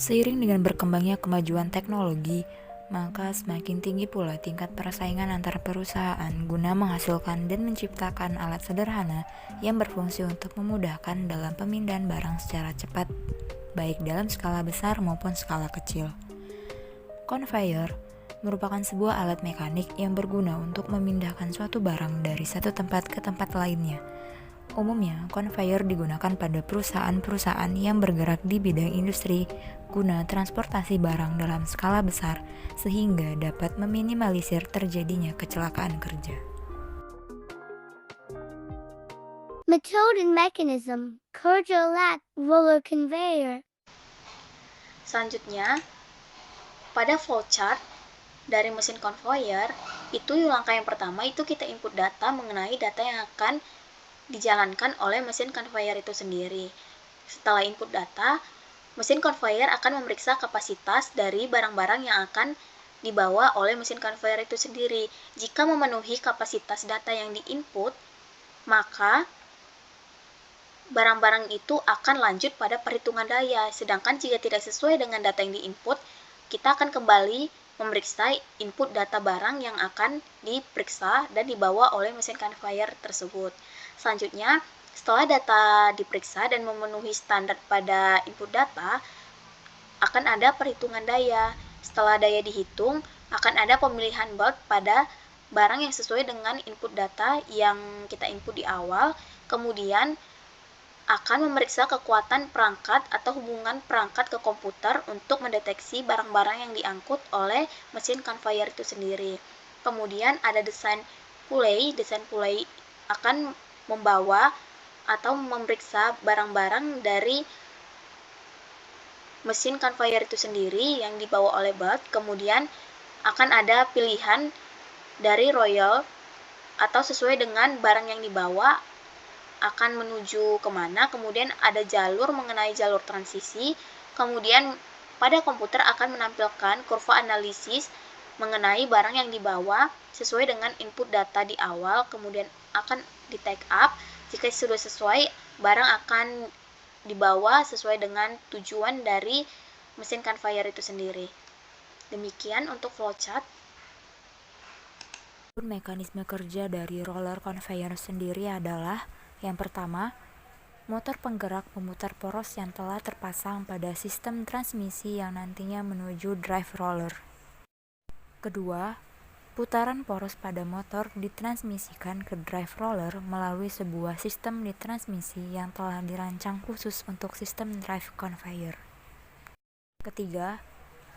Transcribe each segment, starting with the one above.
Seiring dengan berkembangnya kemajuan teknologi, maka semakin tinggi pula tingkat persaingan antar perusahaan guna menghasilkan dan menciptakan alat sederhana yang berfungsi untuk memudahkan dalam pemindahan barang secara cepat, baik dalam skala besar maupun skala kecil. Conveyor merupakan sebuah alat mekanik yang berguna untuk memindahkan suatu barang dari satu tempat ke tempat lainnya. Umumnya, conveyor digunakan pada perusahaan-perusahaan yang bergerak di bidang industri guna transportasi barang dalam skala besar sehingga dapat meminimalisir terjadinya kecelakaan kerja. Method and mechanism, kerja alat roller conveyor. Selanjutnya, pada flowchart dari mesin conveyor, itu langkah yang pertama itu kita input data mengenai data yang akan dijalankan oleh mesin conveyor itu sendiri. Setelah input data, mesin conveyor akan memeriksa kapasitas dari barang-barang yang akan dibawa oleh mesin conveyor itu sendiri. Jika memenuhi kapasitas data yang diinput, maka barang-barang itu akan lanjut pada perhitungan daya. Sedangkan jika tidak sesuai dengan data yang diinput, kita akan kembali memeriksa input data barang yang akan diperiksa dan dibawa oleh mesin conveyor tersebut. Selanjutnya, setelah data diperiksa dan memenuhi standar pada input data, akan ada perhitungan daya. Setelah daya dihitung, akan ada pemilihan bulk pada barang yang sesuai dengan input data yang kita input di awal, kemudian akan memeriksa kekuatan perangkat atau hubungan perangkat ke komputer untuk mendeteksi barang-barang yang diangkut oleh mesin conveyor itu sendiri. Kemudian ada desain pulley akan membawa atau memeriksa barang-barang dari mesin conveyor itu sendiri yang dibawa oleh belt. Kemudian akan ada pilihan dari royal atau sesuai dengan barang yang dibawa akan menuju kemana, kemudian ada jalur mengenai jalur transisi, kemudian pada komputer akan menampilkan kurva analisis mengenai barang yang dibawa sesuai dengan input data di awal, kemudian akan di take up. Jika sudah sesuai, barang akan dibawa sesuai dengan tujuan dari mesin conveyor itu sendiri. Demikian untuk flowchart. Mekanisme kerja dari roller conveyor sendiri adalah yang pertama, motor penggerak pemutar poros yang telah terpasang pada sistem transmisi yang nantinya menuju drive roller. Kedua, putaran poros pada motor ditransmisikan ke drive roller melalui sebuah sistem di transmisi yang telah dirancang khusus untuk sistem drive conveyor. Ketiga,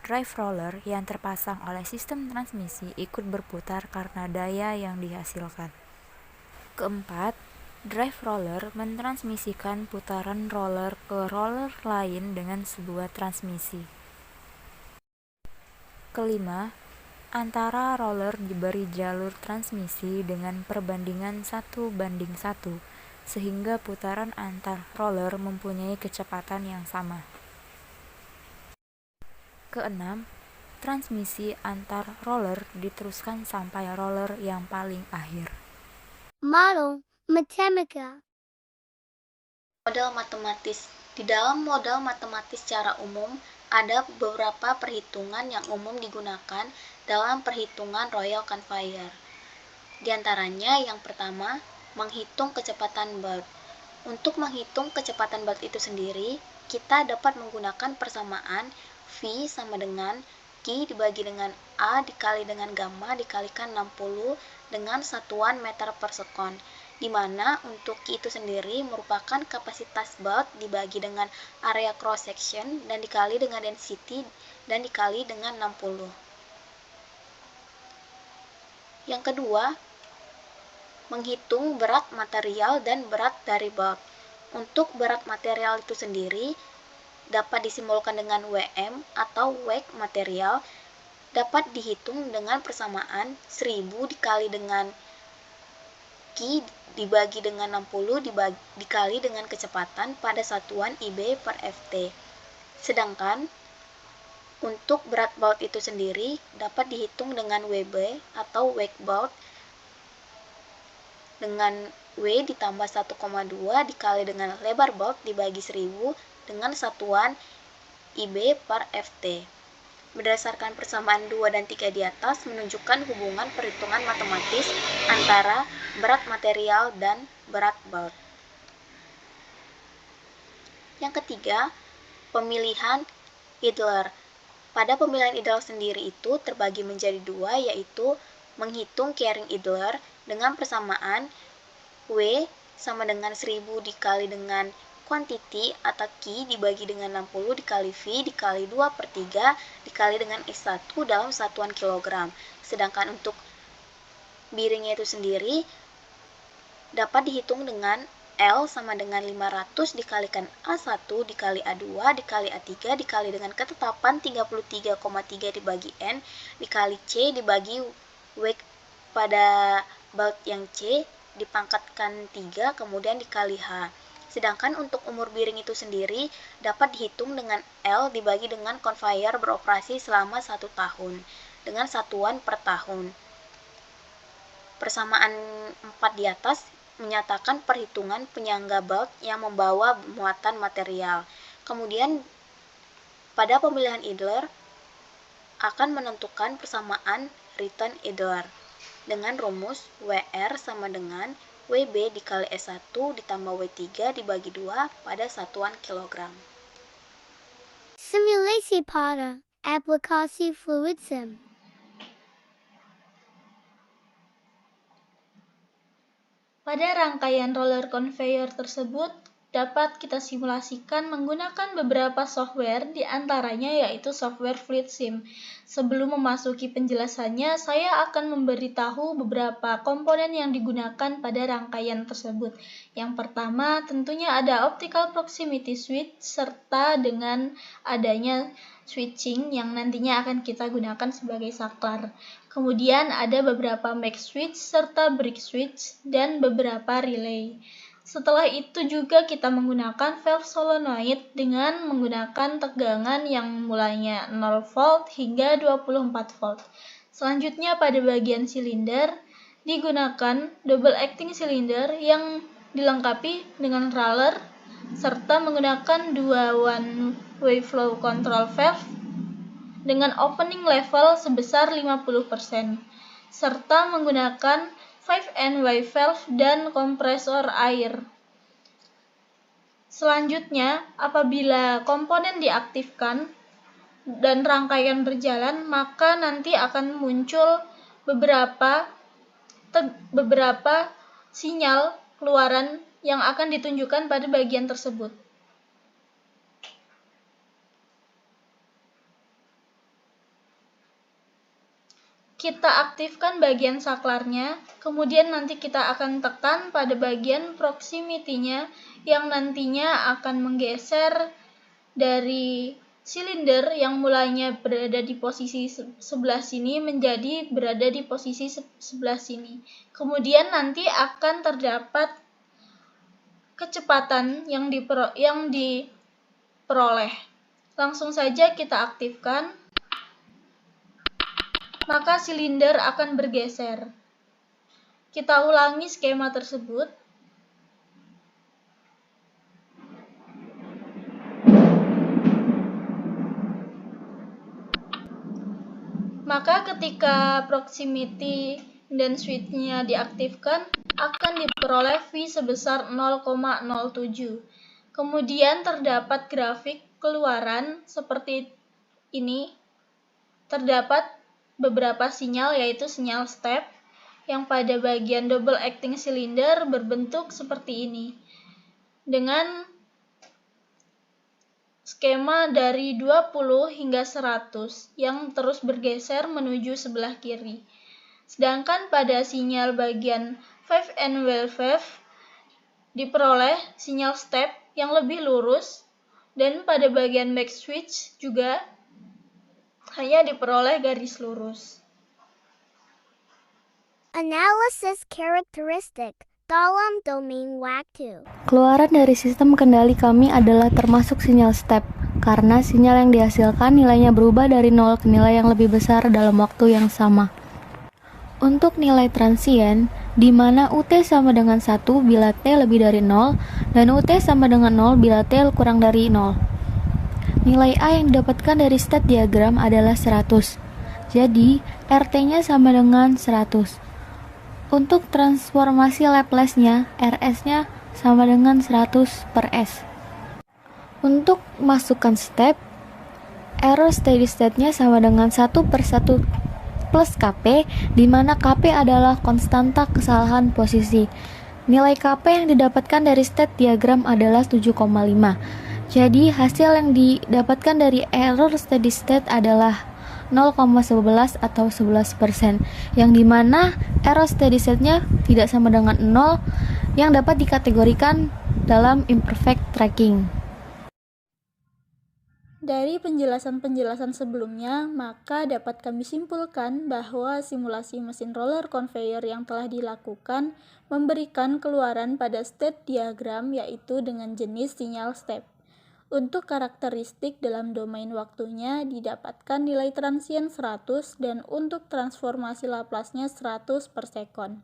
drive roller yang terpasang oleh sistem transmisi ikut berputar karena daya yang dihasilkan. Keempat, drive roller mentransmisikan putaran roller ke roller lain dengan sebuah transmisi. Kelima, antara roller diberi jalur transmisi dengan perbandingan 1:1, sehingga putaran antar roller mempunyai kecepatan yang sama. Keenam, transmisi antar roller diteruskan sampai roller yang paling akhir. Model, matematika. Modal matematis. Di dalam modal matematis secara umum, ada beberapa perhitungan yang umum digunakan dalam perhitungan royal conveyor. Di antaranya yang pertama, menghitung kecepatan belt. Untuk menghitung kecepatan belt itu sendiri, kita dapat menggunakan persamaan V sama dengan Q dibagi dengan A dikali dengan gamma dikalikan 60 dengan satuan meter per sekon, di mana untuk Q itu sendiri merupakan kapasitas belt dibagi dengan area cross section dan dikali dengan density dan dikali dengan 60. Yang kedua, menghitung berat material dan berat dari belt. Untuk berat material itu sendiri dapat disimbolkan dengan Wm atau weight material, dapat dihitung dengan persamaan 1000 dikali dengan Q dibagi dengan 60 dikali dengan kecepatan pada satuan IB per Ft. Sedangkan untuk berat baut itu sendiri dapat dihitung dengan Wb atau weight baut dengan W ditambah 1,2 dikali dengan lebar baut dibagi 1000 dengan satuan IB per FT. Berdasarkan persamaan 2 dan 3 di atas menunjukkan hubungan perhitungan matematis antara berat material dan berat baut. Yang ketiga, pemilihan Idler. Pada pemilihan Idler sendiri itu terbagi menjadi dua, yaitu menghitung carrying Idler dengan persamaan W sama dengan 1000 dikali dengan quantity atau Q dibagi dengan 60 dikali V dikali 2/3 dikali dengan S1 dalam satuan kilogram. Sedangkan untuk biringnya itu sendiri dapat dihitung dengan L sama dengan 500 dikalikan A1 dikali A2 dikali A3 dikali dengan ketetapan 33,3 dibagi N dikali C dibagi W pada baut yang C dipangkatkan 3 kemudian dikali H. Sedangkan untuk umur biring itu sendiri dapat dihitung dengan L dibagi dengan conveyor beroperasi selama 1 tahun dengan satuan per tahun. Persamaan 4 di atas menyatakan perhitungan penyangga baut yang membawa muatan material. Kemudian pada pemilihan Idler akan menentukan persamaan return Idler dengan rumus WR sama dengan WB dikali S1 ditambah W3 dibagi 2 pada satuan kilogram. Simulasi pada aplikasi fluid sim. Pada rangkaian roller conveyor tersebut, dapat kita simulasikan menggunakan beberapa software, di antaranya yaitu software Fluid Sim. Sebelum memasuki penjelasannya, saya akan memberitahu beberapa komponen yang digunakan pada rangkaian tersebut. Yang pertama, tentunya ada optical proximity switch, serta dengan adanya switching yang nantinya akan kita gunakan sebagai saklar. Kemudian ada beberapa make switch serta break switch dan beberapa relay. Setelah itu juga kita menggunakan valve solenoid dengan menggunakan tegangan yang mulainya 0 volt hingga 24 volt. Selanjutnya pada bagian silinder digunakan double acting cylinder yang dilengkapi dengan roller serta menggunakan dua one way flow control valve dengan opening level sebesar 50%, serta menggunakan 5NY valve dan kompresor air. Selanjutnya, apabila komponen diaktifkan dan rangkaian berjalan, maka nanti akan muncul beberapa sinyal keluaran yang akan ditunjukkan pada bagian tersebut. Kita aktifkan bagian saklarnya, kemudian nanti kita akan tekan pada bagian proximity-nya yang nantinya akan menggeser dari silinder yang mulainya berada di posisi sebelah sini menjadi berada di posisi sebelah sini. Kemudian nanti akan terdapat kecepatan yang diperoleh. Langsung saja kita aktifkan. Maka silinder akan bergeser. Kita ulangi skema tersebut. Maka ketika proximity dan switch-nya diaktifkan, akan diperoleh V sebesar 0,07. Kemudian terdapat grafik keluaran seperti ini. Terdapat beberapa sinyal, yaitu sinyal step yang pada bagian double acting cylinder berbentuk seperti ini dengan skema dari 20 hingga 100 yang terus bergeser menuju sebelah kiri. Sedangkan pada sinyal bagian 5NY valve diperoleh sinyal step yang lebih lurus, dan pada bagian back switch juga hanya diperoleh garis lurus. Analysis karakteristik dalam domain waktu. Keluaran dari sistem kendali kami adalah termasuk sinyal step, karena sinyal yang dihasilkan nilainya berubah dari 0 ke nilai yang lebih besar dalam waktu yang sama. Untuk nilai transien, di mana UT sama dengan 1 bila T lebih dari 0, dan UT sama dengan 0 bila T kurang dari 0. nilai A yang didapatkan dari state diagram adalah 100. Jadi, RT-nya sama dengan 100. Untuk transformasi Laplace-nya, RS-nya sama dengan 100 per S. Untuk masukkan step, error steady state-nya sama dengan 1 per 1 plus KP, di mana KP adalah konstanta kesalahan posisi. Nilai KP yang didapatkan dari state diagram adalah 7,5. Jadi, hasil yang didapatkan dari error steady state adalah 0,11 atau 11%, yang dimana error steady state-nya tidak sama dengan 0, yang dapat dikategorikan dalam imperfect tracking. Dari penjelasan-penjelasan sebelumnya, maka dapat kami simpulkan bahwa simulasi mesin roller conveyor yang telah dilakukan memberikan keluaran pada state diagram, yaitu dengan jenis sinyal step. Untuk karakteristik dalam domain waktunya didapatkan nilai transien 100 dan untuk transformasi Laplace-nya 100 per sekon.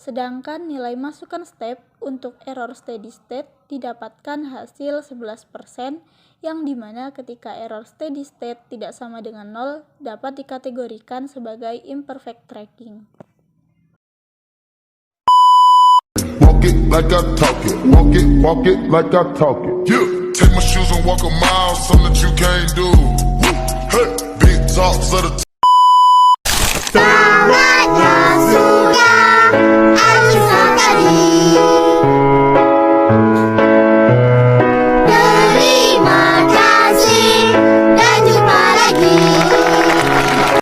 Sedangkan nilai masukan step untuk error steady state didapatkan hasil 11%, yang dimana ketika error steady state tidak sama dengan 0 dapat dikategorikan sebagai imperfect tracking. Walk it like I talk it, walk it like I talk it. Yeah. Take my shoes and walk a mile, something that you can't do. Hey, big talks of the Sahabatnya sudah